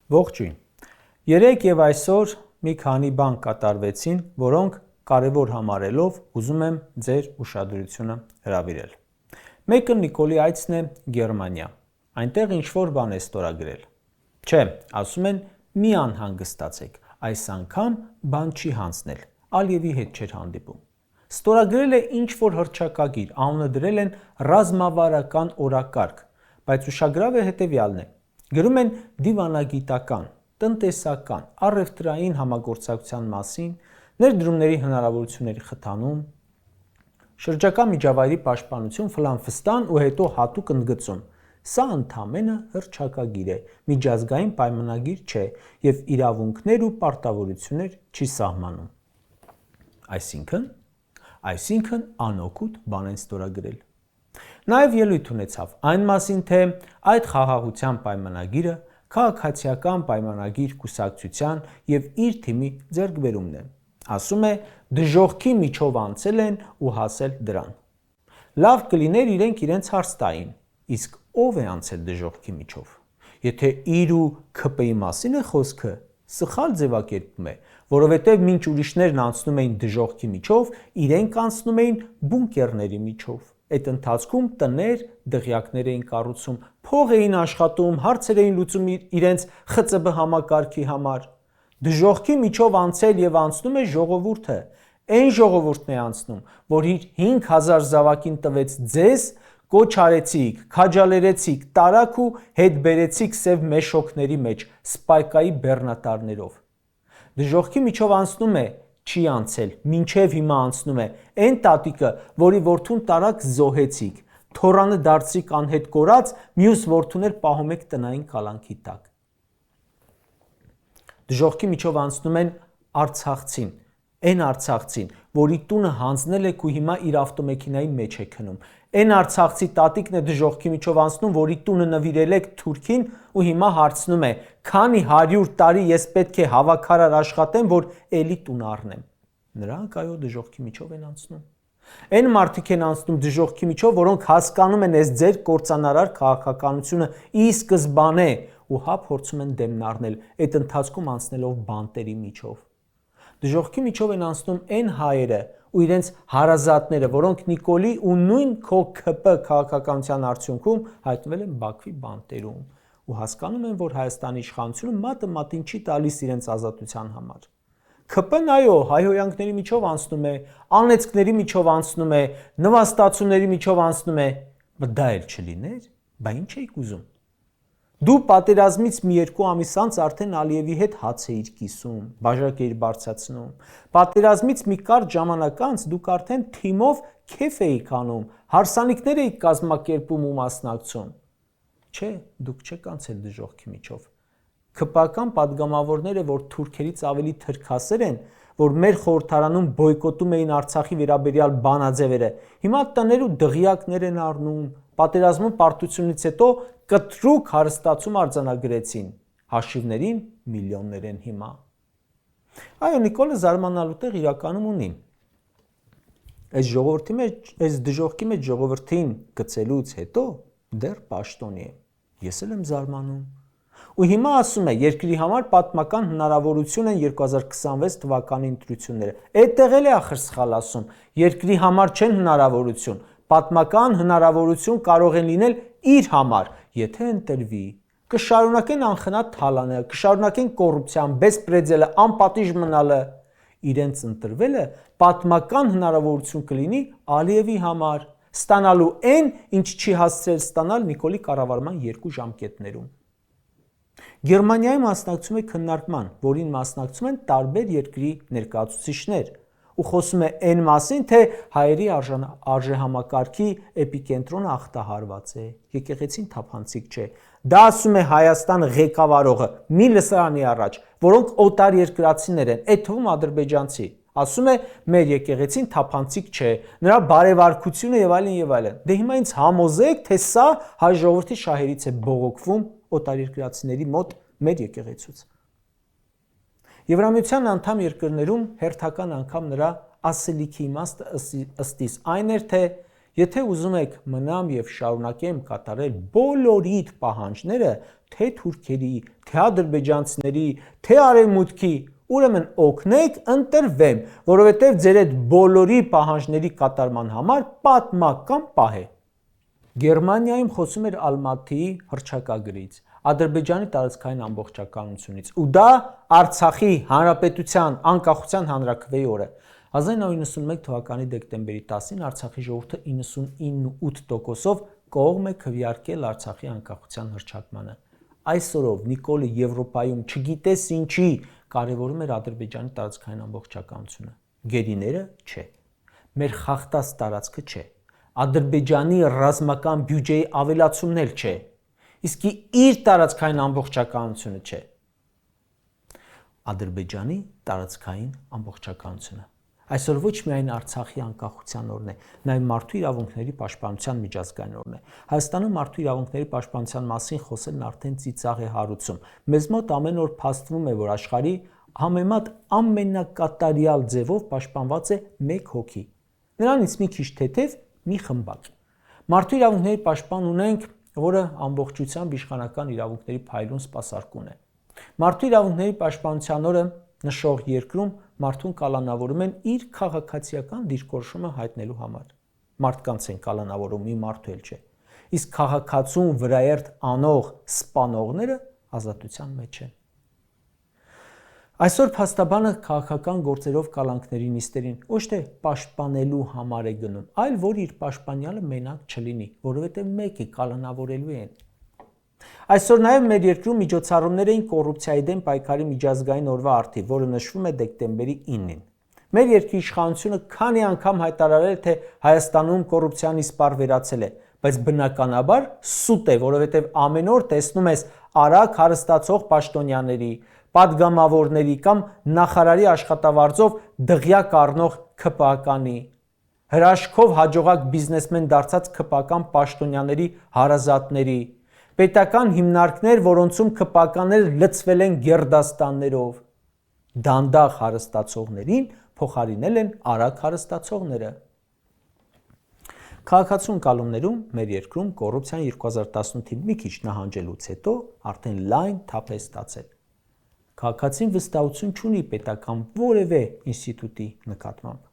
Ողջույն։ Երեկ եւ այսօր մի քանի բան կատարվեցին, որոնք կարևոր համարելով ուզում եմ ձեր ուշադրությունը հրավիրել։ Մեկը Նիկոլի այցն է Գերմանիա։ Այնտեղ ինչ-որ բան է ստորագրել։ Չէ, ասում են մի անհանգստացեք, այս անգամ բան չի հանձնել, Ալիևի հետ չէր հանդիպում։ Ստորագրել է ինչ-որ հռչակագիր, անունը դրել են ռազմավարական օրակարգ, բայց ուշագրավը հետևյալն է։ Գրում են դիվանագիտական, տնտեսական, առևտրային համագործակցության մասին, ներդրումների հնարավորությունների խթանում, շրջակա միջավայրի պաշտպանություն, ֆլան-ֆստան ու հետո հատուկ ընդգծում։ Սա ընդամենը հռչակագիր է, միջազգային պայմանագիր չէ եւ իրավունքներ ու պարտավորություններ չի սահմանում։ Այսինքն անօգուտ բան են ստորագրել։ Նաև ելույթ ունեցավ այն մասին, թե այդ խաղաղության պայմանագիրը քաղաքացիական պայմանագիր կուսակցության եւ իր թիմի ձեռքբերումն է։ Ասում է, դժոխքի միջով անցել են ու հասել դրան։ Լավ կլիներ իրենք իրենց հարց տային, իսկ ով է անցել դժոխքի միջով։ Եթե իր ու ՔՊ-ի մասին է խոսքը, սխալ ձևակերպում է, որովհետև մինչ ուրիշներն անցնում էին դժոխքի միջով, իրենք անցնում էին բունկերների միջով։ Այդ ընթացքում տներ, դղյակներ էին կառուցում, փող էին աշխատում, հարցեր էին լուծում իրենց ԽԾԲ համակարգի համար։ Դժոխքի միջով անցել եւ անցնում է ժողովուրդը։ Այն ժողովուրդն է անցնում, որ իր 5000 զավակին տվեց ձեզ, կոչ արեցիք, քաջալերեցիք, տարաք ու հետ բերեցիք սև մեշոքների մեջ, սպայկայի բեռնատարներով։ Դժոխքի միջով անցնում է, չի անցել, մինչև հիմա անցնում է այն տատիկը, որի որդուն տարաք զոհեցիք, թորանը դարձրիք անհետ կորած, մյուս որդուն էլ պահում եք տնային կալանքի տակ։ Դժոխքի միջով անցնում են արցախցին, այն արցախցին, որի տունը հանձնել եք ու հիմա իր ավտոմեքենայի մեջ է քնում։ Այն արցախցի տատիկն է դժոխքի միջով անցնում, որի տունը նվիրել եք Թուրքին ու հիմա հարցնում է. քանի 100 տարի ես պետք է հավաքարար աշխատեմ, որ էլի տուն առնեմ։ Նրանք այո դժոխքի միջով են անցնում։ Այն մարդիկ են անցնում դժոխքի միջով, որոնք հասկանում են այս ձեր կործանարար քաղաքականությունը ի սկզբանե ու հա փորձում են դեմն առնել, այդ ընթացքում անցնելով բանտերի միջով։ Դժոխքի միջով են անցնում այն հայերը ու իրենց հարազատները, որոնք Նիկոլի ու նույն քո ՔՊ քաղաքականության արդյունքում հայտնվել են Բաքվի բանտերում ու հասկանում են, որ Հայաստանի իշխանությունը մատը մատին չի տալիս իրենց ազատության համար։ ՔՊ-ն այո, հայհոյանքների միջով անցնում է, անեծքների միջով անցնում է, նվաստացումների միջով անցնում է, բայց դա էլ չլիներ, բա ինչ էիք ուզում։ Դու պատերազմից մի 2 ամիս անց արդեն Ալիևի հետ հաց էիր կիսում, բաժակ էիր բարձրացնում։ Պատերազմից մի կարճ ժամանակ անց դուք արդեն թիմով քեֆ էիք անում, հարսանիքներ էիք կազմակերպում ու մասնակցում։ Չէ, դուք չեք անցել դժոխքի միջով։ ՔՊ-ական падգամավորները, որ թուրքերից ավելի թրքասեր են, որ մեր խորհրդարանում բոյկոտում էին Արցախի վերաբերյալ բանաձևերը, հիմա տներ ու դղյակներ են առնում, պատերազմում պարտությունից հետո կտրուկ հարստացում արձանագրեցին, հաշիվներին միլիոններ են հիմա։ Այո, Նիկոլը զարմանալու տեղ իրականում ունի։ Այս դժոխքի մեջ ժողովրդին գցելուց հետո դեռ պաշտոնի է։ Ես էլ եմ զարմանում։ Ու հիմա ասում է, երկրի համար պատմական հնարավորություն են 2026 թվականի ընտրությունները։ Այդտեղ էլ է ախր սխալ ասում, երկրի համար չեն հնարավորություն, պատմական հնարավորություն կարող են լինել իր համար, եթե ընտրվի։ Կշարունակեն անխնա թալանը, կշարունակեն կոռուպցիան, բեսպրեդելը, անպատիժ մնալը։ Իրենց ընտրվելը պատմական հնարավորություն կլինի Ալիևի համար, ստանալու այն, ինչ չի հասցրել ստանալ Նիկոլի կառավարման 2 ժամկետներում։ Գերմանիայում մասնակցում է քննարկման, որին մասնակցում են տարբեր երկրի ներկայացուցիչներ ու խոսում է այն մասին, թե հայերի արժեհամակարգի էպիկենտրոնը ախտահարված է, եկեղեցին թափանցիկ չէ։ Դա ասում է Հայաստան ղեկավարողը մի լսարանի առաջ, որոնք օտար երկրացիներ են, այդ թվում ադրբեջանցի։ Ասում է մեր եկեղեցին թափանցիկ չէ, նրա բարևարկությունը եւ այլն եւ այլն։ Դե հիմա ինձ համոզեք, թե սա հայ ժողովրդի շահերից է բողոքվում օտարերկրացիների մոտ մեր եկեղեցուց։ Եվրամիության անդամ երկրներում հերթական անգամ նրա ասելիքի իմաստը ըստիս այն էր, թե եթե ուզում եք մնամ եւ շարունակեմ կատարել բոլորիդ պահանջները, թե թուրքերի, թե ադրբեջանցիների, թե արևմուտքի, ուրեմն օգնեք, ընտրվեմ, որովհետև ձեր այդ բոլորի պահանջների կատարման համար պատմական պահ է։ Գերմանիայում խոսում էր Ալմատիի հռչակագրից, Ադրբեջանի տարածքային ամբողջականությունից, ու դա Արցախի հանրապետության անկախության հանրաքվեի օրը։ 1991 թվականի դեկտեմբերի 10-ին Արցախի ժողովուրդը 99.8%-ով կողմ է քվեարկել Արցախի անկախության հռչակմանը։ Այսօրով Նիկոլը Եվրոպայում չգիտես ինչի կարևորում էր Ադրբեջանի տարածքային ամբողջականությունը։ Գերիները չէ։ Մեր խախտած տարածքը չէ։ Ադրբեջանի ռազմական բյուջեի ավելացումն էլ չէ։ Իսկ իր տարածքային ամբողջականությունը չէ։ Ադրբեջանի տարածքային ամբողջականությունը։ Այսօր ոչ միայն Արցախի անկախության օրն է, նաև մարդու իրավունքների պաշտպանության միջազգային օրն է։ Հայաստանում մարդու իրավունքների պաշտպանության մասին խոսելն արդեն ծիծաղ է հարուցում։ Մեզ մոտ ամեն օր փաստվում է, որ աշխարհի համեմատ ամենակատարյալ ձևով պաշտպանված է մեկ հոգի։ Նրանից մի քիչ թեթև մի խմբակ։ Մարդու իրավունքների պաշտպան ունենք, որը ամբողջությամբ իշխանական իրավունքների փայլուն սպասարկուն է։ Մարդու իրավունքների պաշտպանության օրը նշող երկրում մարդուն կալանավորում են իր քաղաքացիական դիրքորոշումը հայտնելու համար։ Մարդկանց են կալանավորում, մի մարդու էլ չէ։ Իսկ քաղաքացուն վրաերթ անող սպանողները ազատության մեջ են։ Այսօր փաստաբանը քաղաքական գործերով կալանքների նիստերին ոչ թե պաշտպանելու համար է գնում, այլ որ իր պաշտպանյալը մենակ չլինի, որովհետև մեկը կալանավորելու են։ Այսօր նաև մեր երկրում միջոցառումներ էին կոռուպցիայի դեմ պայքարի միջազգային օրվա առթիվ, որը նշվում է դեկտեմբերի 9-ին։ Մեր երկրի իշխանությունը քանի անգամ հայտարարել է, թե Հայաստանում կոռուպցիան իսպառ վերացել է, բայց բնականաբար սուտ է, որովհետև ամեն օր տեսնում ես արագ հարստացող պաշտոնյաների, պատգամավորների կամ նախարարի աշխատավարձով դղյակ առնող ՔՊԱ-կանի, հրաշքով հաջողակ բիզնեսմեն դարձած ՔՊԱ-կան պաշտոնյաների հարազատների, պետական հիմնարկներ, որոնցում ՔՊԱ-կաներ լցվել են գերդաստաններով, դանդաղ հարստացողներին փոխարինել են արագ հարստացողները։ Քաղաքացու ընկալումներում մեր երկրում կոռուպցիան 2018-ին մի քիչ նահանջելուց հետո արդեն լայն թափ է ստացել։ Քաղաքացին վստահություն չունի պետական որևէ ինստիտուտի նկատմամբ։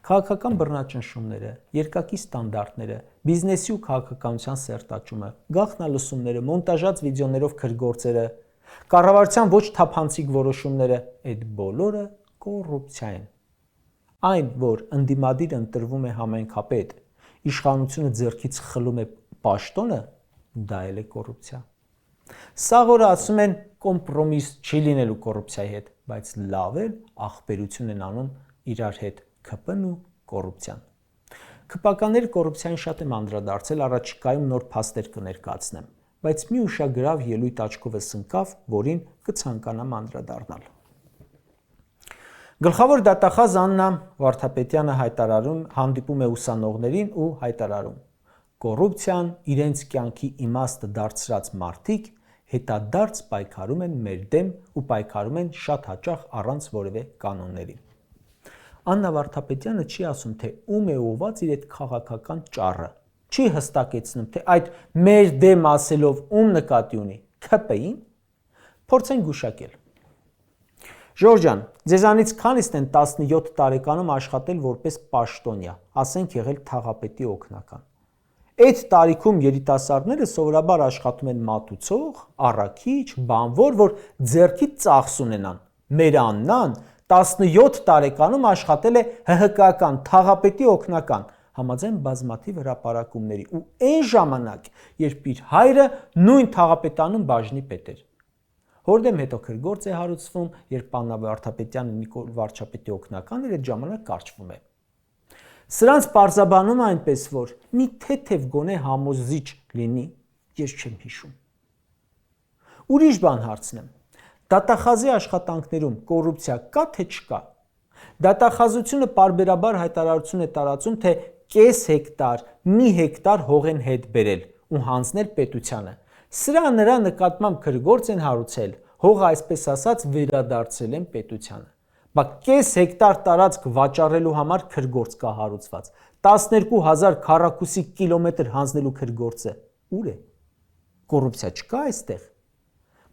Քաղաքական բռնաճնշումները, երկակի ստանդարտները, բիզնեսի ու քաղաքականության սերտաճումը, գաղտնալսումները, մոնտաժած վիդեոներով քրգործերը, կառավարության ոչ թափանցիկ որոշումները, այդ բոլորը կոռուպցիա են։ Այն, որ ընդդիմադիր ընտրվում է համայնքապետ, իշխանությունը ձեռքից խլում է պաշտոնը, դա էլ է կոռուպցիա։ Սաղ օրը ասում են կոմպրոմիս չի լինելու կոռուպցիայի հետ, բայց լավ էլ ախպերություն են անում իրար հետ ՔՊ-ն ու կոռուպցիան։ ՔՊԱ-կանները կոռուպցիային շատ եմ անդրադարձել, առաջիկայում նոր փաստեր կներկայացնեմ, բայց մի ուշագրավ ելույթ աչքովս ընկավ, որին կցանկանամ անդրադառնալ։ Գլխավոր դատախազ Աննա Վարդապետյանը հանդիպում է ուսանողներին ու հայտարարում. կոռուպցիան իրենց կյանքի իմաստը դարձրած մարդիկ հետադարձ պայքարում են մեր դեմ ու պայքարում են շատ հաճախ առանց որևէ կանոնների։ Աննա Վարդապետյանը չի ասում, թե ում է ուղղված իր այդ քաղաքական ճառը, չի հստակեցնում, թե այդ մեր դեմ ասելով ում նկատի ունի, ՔՊ-ին։ Փորձենք գուշակել։ Ժորժ ջան, ձեզանից քանիսն են 17 տարեկանում աշխատել որպես պաշտոնյա, ասենք եղել թաղապետի օգնական։ Այդ տարիքում երիտասարդները սովորաբար աշխատում են մատուցող, առաքիչ, բանվոր, որ ձեռքի ծախս ունենան։ Մեր Աննան 17 տարեկանում աշխատել է ՀՀԿ-ական թաղապետի օգնական, համաձայն բազմաթիվ հրապարակումների, ու այն ժամանակ, երբ իր հայրը նույն թաղապետանում բաժնի պետ էր։ Հորդեմ հետո քրգործ է հարուցվում, երբ Աննա Վարդապետյանը Նիկոլ վարչապետի օգնական էր, այդ ժամանակ կարճվում է։ Սրանց պարզաբանում այնպես, որ մի թեթև գոնե համոզիչ լինի, ես չեմ հիշում։ Ուրիշ բան հարցնեմ, դատախազի աշխատանքներում կոռուպցիա կա թե չկա։ Դատախազությունը պարբերաբար հայտարարություն է տարածում, թե կես հեկտար, մի հեկտար հող են հետ բերել ու հանձնել պետությանը։ Սրա նրա նկատմամբ քրգործ են հարուցել, հողը այսպես ասած վերադարձել են պետությանը։ Բայց կես հեկտար տարածք վաճառելու համար քրգործ կա հարուցված, 12,000 քառակուսի կիլոմետր հանձնելու քրգործը ուր է։ կոռուպցիա չկա այստեղ։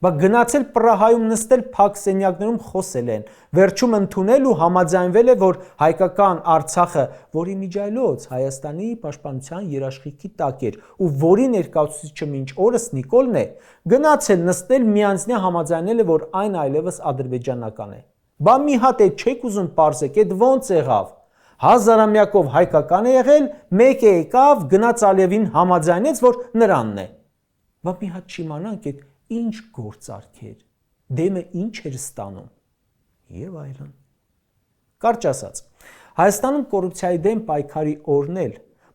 Բա գնացել պրահայում նստել փակ սենյակներում խոսել են, վերջում ընդունել ու համաձայնվել է, որ հայկական Արցախը, որի միջայլոց Հայաստանի պաշտպանության երաշխիքի տակ էր ու որի ներկայացուցիչը մինչ օրս Նիկոլն է, գնացել նստել միանձնյա համաձայնել է, որ այն այլևս ադրբեջանական է։ Բա մի հատ է չեք ուզում պարզեք, այդ ոնց եղավ։ Հազարամյակով հայկական է եղել, մեկը եկավ, գնաց Ալիևին համաձայնեց, որ նրանն է։ Բա մի հատ չիմանանք այդ ինչ գործարքեր, դեմը ինչ էր ստանում եւ այլն։ Կարճ ասած, Հայաստանում կոռուպցիայի դեմ պայքարի օրնել,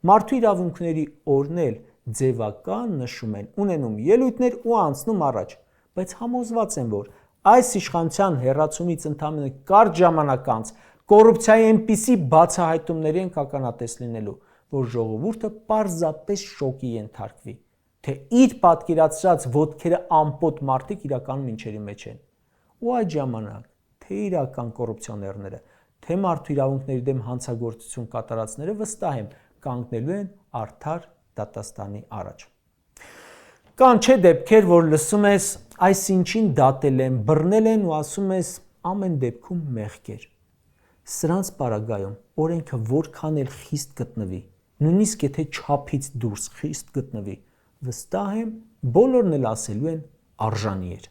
մարդու իրավունքների օրնել ձևական նշում են, ունենում ելույթներ ու անցնում առաջ, բայց համոզված եմ, որ այս իշխանության հեռացումից ընդամենը կարճ ժամանակ անց կոռուպցիայի այնպիսի բացահայտումների ենք ականատես լինելու, որ ժողովուրդը պարզապես շոկի ենթարկվի, թե իր պատկերացրած ոտքերը ամպոտ մարդիկ իրականում ինչերի մեջ են։ Ու այդ ժամանակ թե իրական կոռուպցիոներները, թե մարդու իրավունքների դեմ հանցագործություն կատարածները վստահ եմ կանգնելու են արդար դատաստանի առաջ։ Կան չէ դեպքեր, որ լսում ես, այսինչին դատել են, բռնել են ու ասում ես ամեն դեպքում մեղք էր։ Սրանց պարագայում օրենքը որքան էլ խիստ գտնվի, նույնիսկ եթե չափից դուրս խիստ գտնվի, վստահ եմ բոլորն էլ ասելու են արժանի էր։